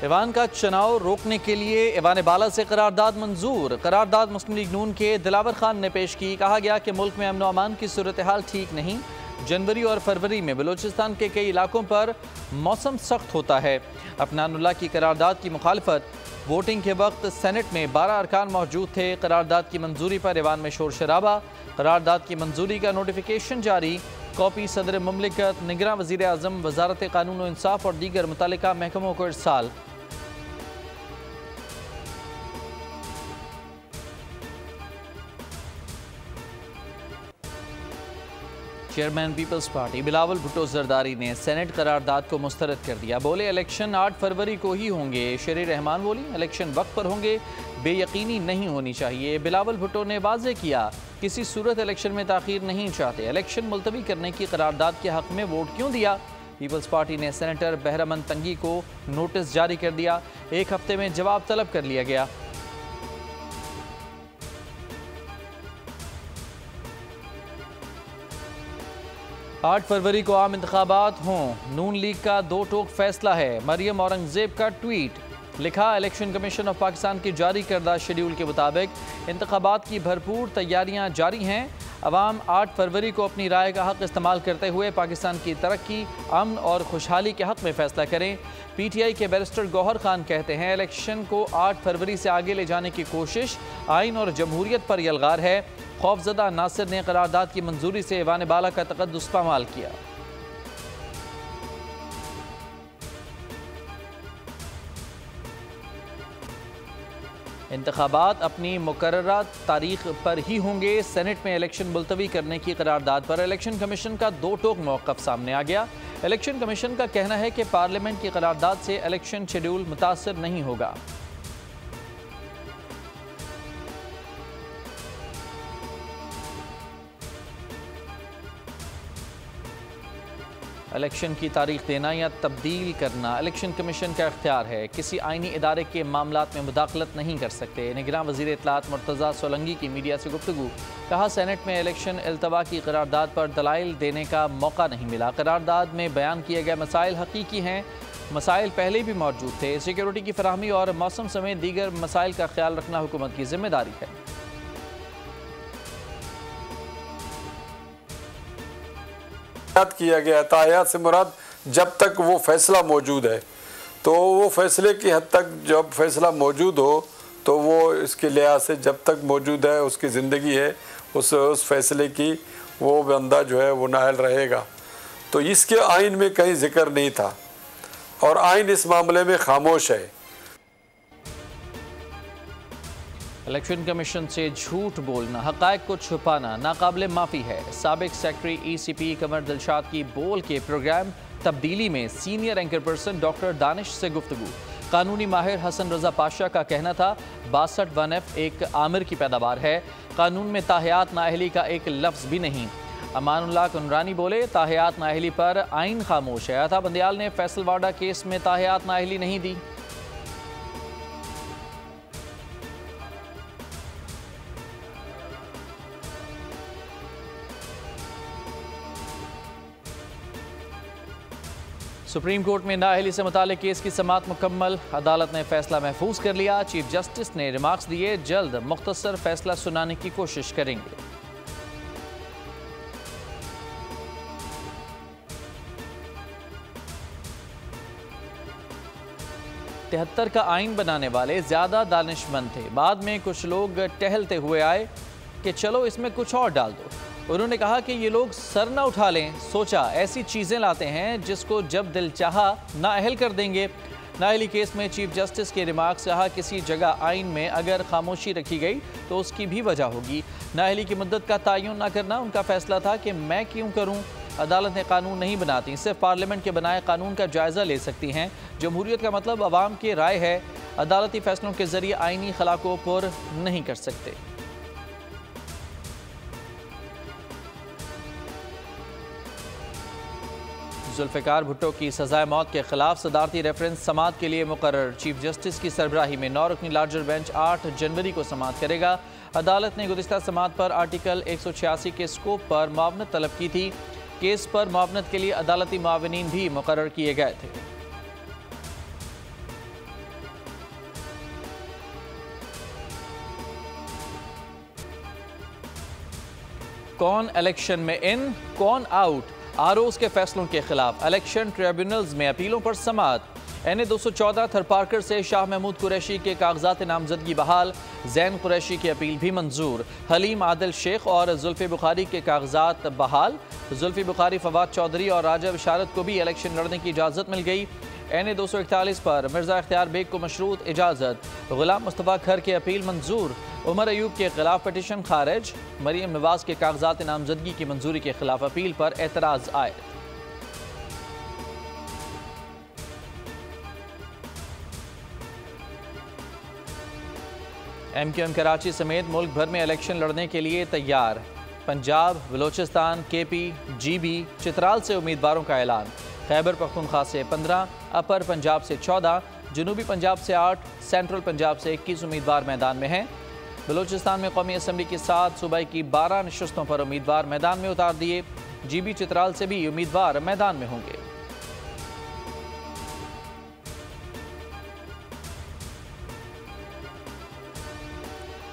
Ivan का चुनाव रोकने के लिए ईवान बाला से करारदाद मंजूर। करारदाद मुस्लिम लीग नून के दिलावर खान ने पेश की। कहा गया कि मुल्क में अमन व अमान की सूरत हाल ठीक नहीं। जनवरी और फरवरी में बलूचिस्तान के कई इलाकों पर मौसम सख्त होता है। अफनानुल्लाह की करारदाद की मुखालफत। वोटिंग के वक्त सेनेट में 12 अरकान मौजूद थे। करारदाद की मंजूरी पर ईवान में शोर शराबा। करारदाद की मंजूरी का नोटिफिकेशन जारी। कॉपी सदर मुमलिकत, निगरान वज़ीर आज़म, वजारत कानून व इंसाफ और दीगर मुतल्लिका महकमों को इरसाल। चेयरमैन पीपल्स पार्टी बिलावल भुट्टो जरदारी ने सेनेट करारदाद को मुस्तरद कर दिया। बोले इलेक्शन 8 फरवरी को ही होंगे। शेर रहमान बोली इलेक्शन वक्त पर होंगे, बेयकीनी नहीं होनी चाहिए। बिलावल भुट्टो ने वाज़ेह किया किसी सूरत इलेक्शन में ताख़ीर नहीं चाहते। इलेक्शन मुलतवी करने की करारदाद के हक़ में वोट क्यों दिया। पीपल्स पार्टी ने सेनेटर बहरमन तंगी को नोटिस जारी कर दिया। 1 हफ्ते में जवाब तलब कर लिया गया। आठ फरवरी को आम इंतखाबात हों, नून लीग का 2 टोक फैसला है। मरियम औरंगजेब का ट्वीट। लिखा इलेक्शन कमीशन ऑफ पाकिस्तान के जारी करदा शेड्यूल के मुताबिक इंतखाबात की भरपूर तैयारियां जारी हैं। अवाम 8 फरवरी को अपनी राय का हक़ इस्तेमाल करते हुए पाकिस्तान की तरक्की, अमन और खुशहाली के हक़ में फ़ैसला करें। PTI के बैरिस्टर गौहर खान कहते हैं इलेक्शन को 8 फरवरी से आगे ले जाने की कोशिश आइन और जमहूरियत पर यलगार है। खौफजदा नासिर ने करारदाद की मंजूरी से ईवान बाला का तक़द्दुस पामाल किया। इंतखाबात अपनी मुकर्ररा तारीख पर ही होंगे। सेनेट में इलेक्शन मुलतवी करने की करारदाद पर इलेक्शन कमीशन का 2 टोक मौक़िफ़ सामने आ गया। इलेक्शन कमीशन का कहना है कि पार्लियामेंट की करारदाद से इलेक्शन शेड्यूल मुतासर नहीं होगा। इलेक्शन की तारीख देना या तब्दील करना इलेक्शन कमीशन का इख्तियार है। किसी आइनी इदारे के मामलात में मुदाखलत नहीं कर सकते। निगरान वज़ीर इत्तलात मुर्तज़ा सोलंगी की मीडिया से गुफ्तगू। कहा सेनेट में इलेक्शन अल्तवा की करारदाद पर दलाइल देने का मौका नहीं मिला। करारदाद में बयान किए गए मसाइल हकीकी हैं, मसाइल पहले भी मौजूद थे। सिक्योरिटी की फराहमी और मौसम समेत दीगर मसाइल का ख्याल रखना हुकूमत की जिम्मेदारी है। किया गया तायात से मुराद जब तक वो फैसला मौजूद है, तो वो फैसले की हद तक जब फैसला मौजूद हो तो वो इसके लिहाज से जब तक मौजूद है उसकी ज़िंदगी है, उस फैसले की वो बंदा जो है वो नाअहल रहेगा। तो इसके आइन में कहीं जिक्र नहीं था और आइन इस मामले में खामोश है। इलेक्शन कमीशन से झूठ बोलना, हक़ाइक़ को छुपाना नाकाबिले माफ़ी है। साबिक़ सेक्रेटरी ECP कमर दिलशाद की बोल के प्रोग्राम तब्दीली में senior anchor person doctor Danish से गुफ्तगू। कानूनी माहिर हसन रज़ा पाशा का कहना था 62 1F एक आमिर की पैदावार है। कानून में ताहयात नाअहली का एक लफ्ज़ भी नहीं। अमानुल्लाह कुनरानी बोले ताहयात नाअहली पर आइन खामोश है। अता बंदियाल ने फैसलवाडा केस में ताहयात नाअहली नहीं दी। सुप्रीम कोर्ट में नाअहली से मुतालिक केस की समाअत मुकम्मल। अदालत ने फैसला महफूज कर लिया। चीफ जस्टिस ने रिमार्क्स दिए, जल्द मुख्तसर फैसला सुनाने की कोशिश करेंगे। तिहत्तर का आइन बनाने वाले ज्यादा दानिशमंद थे। बाद में कुछ लोग टहलते हुए आए कि चलो इसमें कुछ और डाल दो। उन्होंने कहा कि ये लोग सर न उठा लें। सोचा ऐसी चीज़ें लाते हैं जिसको जब दिल चाहा नाअहल कर देंगे। नाअहली केस में चीफ जस्टिस के रिमार्क्स। कहा किसी जगह आइन में अगर खामोशी रखी गई तो उसकी भी वजह होगी। नाअहली की मुद्दत का तयन न करना उनका फैसला था कि मैं क्यों करूं। अदालत ने कानून नहीं बनाती, सिर्फ पार्लियामेंट के बनाए कानून का जायज़ा ले सकती हैं। जमहूरियत का मतलब अवाम की राय है। अदालती फैसलों के जरिए आइनी खला को पुर नहीं कर सकते। जुल्फ़िकार भुट्टो की सज़ाए मौत के खिलाफ सदारती रेफरेंस समाअत के लिए मुकर्रर। चीफ जस्टिस की सरबराही में 9 रुकनी लार्जर बेंच 8 जनवरी को समाअत करेगा। अदालत ने गुज़िश्ता समाअत पर आर्टिकल 186 के स्कोप पर मुआवनत तलब की थी। केस पर मुआवनत के लिए अदालती मुआविनीन भी मुकर्रर किए गए थे। कौन इलेक्शन में इन, कौन आउट, आरओज़ के फैसलों के खिलाफ इलेक्शन ट्रिब्यूनल्स में अपीलों पर समाअत। NA 214 थरपारकर से शाह महमूद कुरैशी के कागजात नामजदगी बहाल, जैन कुरैशी की अपील भी मंजूर। हलीम आदिल शेख और जुल्फी बुखारी के कागजात बहाल। जुल्फी बुखारी, फवाद चौधरी और राजा बिशारत को भी इलेक्शन लड़ने की इजाज़त मिल गई। NA 241 पर मिर्ज़ा इख्तियार बेग को मशरूत इजाज़त। गुलाम मुस्तफ़ा खर की अपील मंजूर। उमर अयूब के खिलाफ पटिशन खारिज। मरीम नवाज के कागजात नामजदगी की मंजूरी के खिलाफ अपील पर एतराज़ आए। MQM कराची समेत मुल्क भर में इलेक्शन लड़ने के लिए तैयार। पंजाब, बलोचिस्तान, KP, GB, चित्राल से उम्मीदवारों का ऐलान। खैबर पख्तूनख्वा से 15, अपर पंजाब से 14, जनूबी पंजाब से 8, सेंट्रल पंजाब से 21 उम्मीदवार मैदान में हैं। बलोचिस्तान में कौमी असम्बली की 7 सूबाई की 12 नशस्तों पर उम्मीदवार मैदान में उतार दिए। GB चित्राल से भी उम्मीदवार मैदान में होंगे।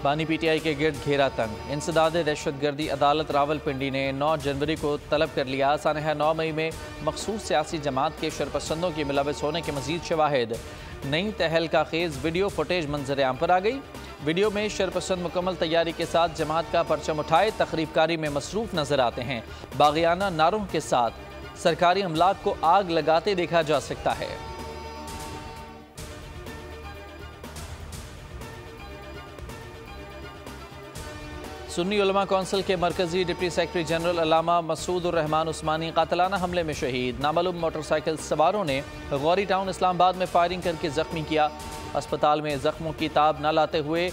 बानी PTI के गिर्द घेरा तंग। इंसदाद दहशतगर्दी अदालत रावलपिंडी ने 9 जनवरी को तलब कर लिया। सानहा 9 मई में मखसूस सियासी जमात के शरपसंदों के मुलविस होने के मजीद शवाहिद। नई तहलका खेज वीडियो फुटेज मंजर आम पर आ गई। वीडियो में शरपसंद मुकम्मल तैयारी के साथ जमात का परचम उठाए तकरीबकारी में मसरूफ नजर आते हैं। बागियाना नारों के साथ सरकारी अमलाक को आग लगाते देखा जा सकता है। सुन्नी उलमा कौंसिल के मरकजी डिप्टी सेक्रेटरी जनरल अल्लामा मसूद उर रहमान उस्मानी कातलाना हमले में शहीद। नामालूम मोटरसाइकिल सवारों ने गौरी टाउन इस्लामाबाद में फायरिंग करके जख्मी किया। अस्पताल में जख्मों की ताब न लाते हुए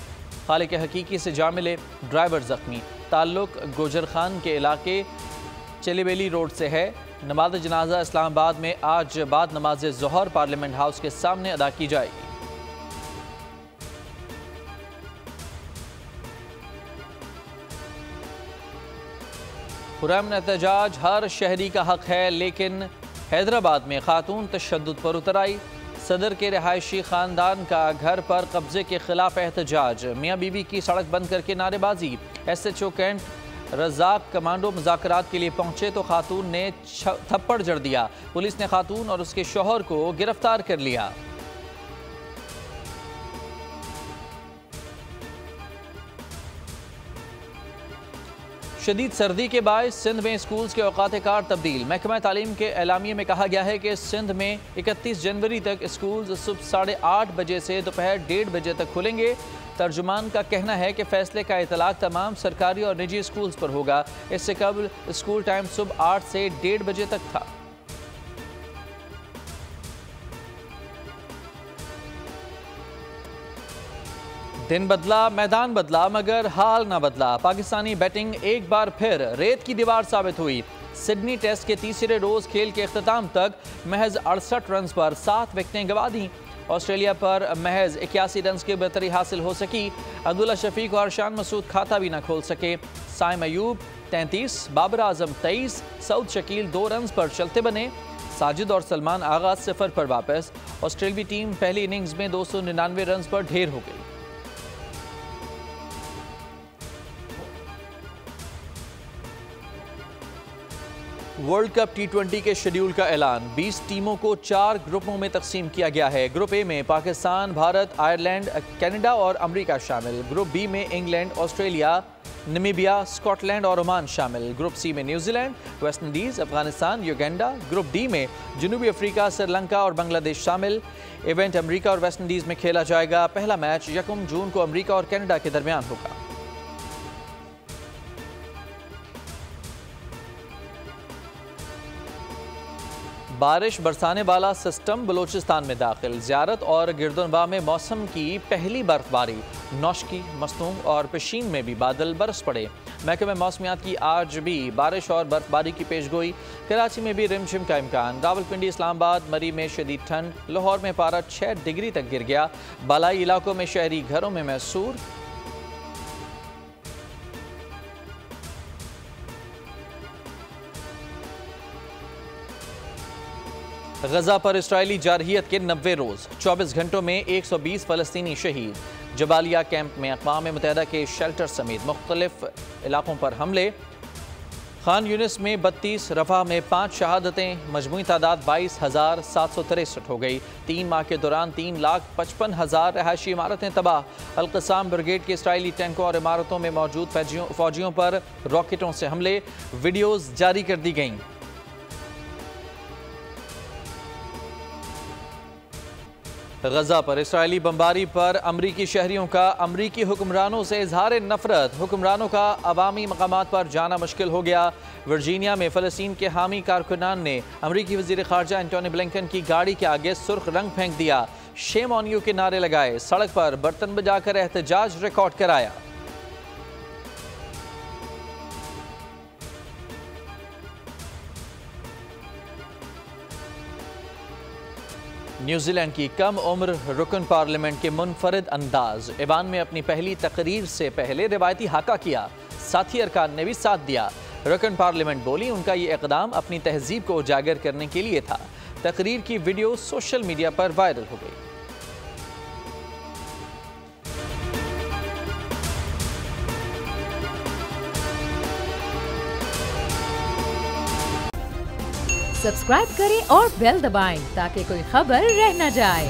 खालिक हकीकी से जा मिले। ड्राइवर जख्मी। ताल्लुक गोजर खान के इलाके चलीबेली रोड से है। नमाज जनाजा इस्लामाबाद में आज बाद नमाज ज़ोहर पार्लियामेंट हाउस के सामने अदा की जाएगी। पुरअमन एहतजाज हर शहरी का हक है, लेकिन हैदराबाद में खातून तशद्दुद पर उतर आई। सदर के रिहायशी खानदान का घर पर कब्जे के खिलाफ एहतजाज। मियाँ बीवी की सड़क बंद करके नारेबाजी। SHO कैंट रज़ाक कमांडो मुज़ाकरात के लिए पहुंचे तो खातून ने थप्पड़ जड़ दिया। पुलिस ने खातून और उसके शौहर को गिरफ्तार कर लिया। शदीद सर्दी के बायस सिंध में स्कूल्स के औकात कार तब्दील। महकमा तालीम के एलामिये में कहा गया है कि सिंध में 31 जनवरी तक स्कूल्स सुबह 8:30 बजे से दोपहर 1:30 बजे तक खुलेंगे। तर्जुमान का कहना है कि फैसले का इतलाक तमाम सरकारी और निजी स्कूल्स पर होगा। इससे कबल स्कूल टाइम सुबह 8 से 1:30 बजे तक था। दिन बदला, मैदान बदला, मगर हाल ना बदला। पाकिस्तानी बैटिंग एक बार फिर रेत की दीवार साबित हुई। सिडनी टेस्ट के तीसरे रोज खेल के अख्ताम तक महज 68 रन पर 7 विकेटें गंवा दी। ऑस्ट्रेलिया पर महज 81 रन की बेहतरी हासिल हो सकी। अब्दुल्ला शफीक और शान मसूद खाता भी न खोल सके। साइम अयूब 33, बाबर आजम 23, सऊद शकील 2 रन पर चलते बने। साजिद और सलमान आगा 0 पर वापस। ऑस्ट्रेलियाई टीम पहली इनिंग्स में 299 रन पर ढेर हो गई। वर्ल्ड कप T20 के शेड्यूल का ऐलान। 20 टीमों को 4 ग्रुपों में तकसीम किया गया है। ग्रुप ए में पाकिस्तान, भारत, आयरलैंड, कनाडा और अमेरिका शामिल। ग्रुप बी में इंग्लैंड, ऑस्ट्रेलिया, नमीबिया, स्कॉटलैंड और ओमान शामिल। ग्रुप सी में New Zealand, West Indies, Afghanistan, Uganda. Group D में जनूबी अफ्रीका, श्रीलंका और बांग्लादेश शामिल। इवेंट अमेरिका और वेस्ट इंडीज़ में खेला जाएगा। पहला मैच 1 जून को अमेरिका और कनाडा के दरमियान होगा। बारिश बरसाने वाला सिस्टम बलोचिस्तान में दाखिल। ज़ियारत और गिरदुनवाह में मौसम की पहली बर्फबारी। नौशकी, मस्तूम और पेशीन में भी बादल बरस पड़े। महकमे मौसमियात की आज भी बारिश और बर्फबारी की पेशगोई। कराची में भी रिमझिम का इम्कान। रावलपिंडी, इस्लामाबाद, मरी में शदीद ठंड। लाहौर में पारा 6 डिग्री तक गिर गया। बालाई इलाकों में शहरी घरों में मैसूर। गजा पर इसराइली जारहियत के 90 रोज़। 24 घंटों में 120 फ़लस्तीनी शहीद। जबालिया कैंप में अक़वाम मुत्तहिदा के शेल्टर समेत मुख्तलिफ इलाकों पर हमले। खान यूनिस में 32, रफा में 5 शहादतें, मजमूई तादाद 22,763 हो गई। 3 माह के दौरान 3,55,000 रहायशी इमारतें तबाह। अल-क़साम ब्रिगेड के इसराइली टैंकों और इमारतों में मौजूद फौजियों पर रॉकेटों से हमले, वीडियोज़ जारी कर दी गईं। गजा पर इसराइली बमबारी पर अमरीकी शहरियों का अमरीकी हुक्मरानों से इजहार नफरत। हुक्मरानों का अवामी मकामात पर जाना मुश्किल हो गया। वर्जीनिया में फ़लस्तीन के हामी कारकुनान ने अमरीकी वज़ीर ख़ारजा एंटोनी ब्लिंकन की गाड़ी के आगे सुर्ख रंग फेंक दिया, शेम ऑन यू के नारे लगाए, सड़क पर बर्तन बजाकर एहतजाज रिकॉर्ड कराया। न्यूजीलैंड की कम उम्र रुकन पार्लियामेंट के मुनफरिद अंदाज। ऐवान में अपनी पहली तकरीर से पहले रिवायती हाका किया, साथी अरकान ने भी साथ दिया। रुकन पार्लियामेंट बोली उनका ये इक़दाम अपनी तहजीब को उजागर करने के लिए था। तकरीर की वीडियो सोशल मीडिया पर वायरल हो गई। सब्सक्राइब करें और बेल दबाएं ताकि कोई खबर रह न जाए।